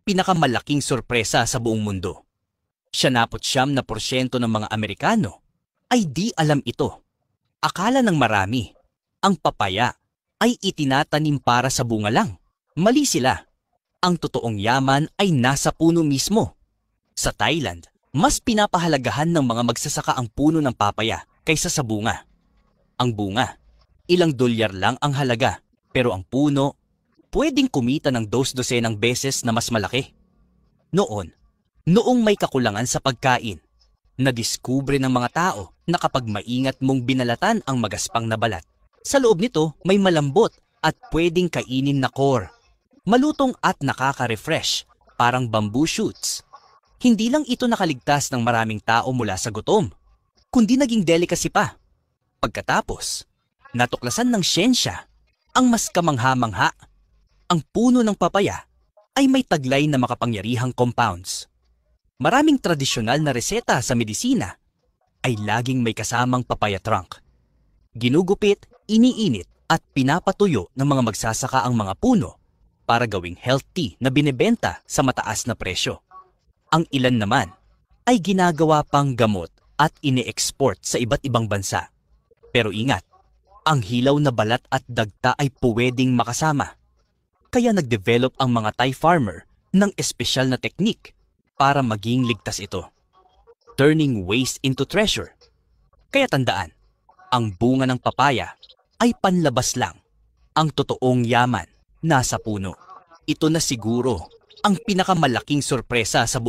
pinakamalaking sorpresa sa buong mundo. 99% ng mga Amerikano ay di alam ito. Akala ng marami, ang papaya ay itinatanim para sa bunga lang. Mali sila. Ang totoong yaman ay nasa puno mismo. Sa Thailand, mas pinapahalagahan ng mga magsasaka ang puno ng papaya kaysa sa bunga. Ang bunga, ilang dolyar lang ang halaga, pero ang puno, pwedeng kumita ng 2 dosenang beses na mas malaki. Noong may kakulangan sa pagkain, nadiskubre ng mga tao na kapag maingat mong binalatan ang magaspang na balat, sa loob nito may malambot at pwedeng kainin na core. Malutong at nakaka-refresh, parang bamboo shoots. Hindi lang ito nakaligtas ng maraming tao mula sa gutom, kundi naging delicacy pa. Pagkatapos, natuklasan ng siyensya ang mas kamangha-mangha. Ang puno ng papaya ay may taglay na makapangyarihang compounds. Maraming tradisyonal na reseta sa medisina ay laging may kasamang papaya trunk. Ginugupit, iniinit at pinapatuyo ng mga magsasaka ang mga puno para gawing healthy na binebenta sa mataas na presyo. Ang ilan naman ay ginagawa pang gamot at ine-export sa iba't ibang bansa. Pero ingat, ang hilaw na balat at dagta ay pwedeng makasama. Kaya nag-develop ang mga Thai farmer ng espesyal na teknik para maging ligtas ito. Turning waste into treasure. Kaya tandaan, ang bunga ng papaya ay panlabas lang. Ang totoong yaman nasa puno. Ito na siguro ang pinakamalaking sorpresa sa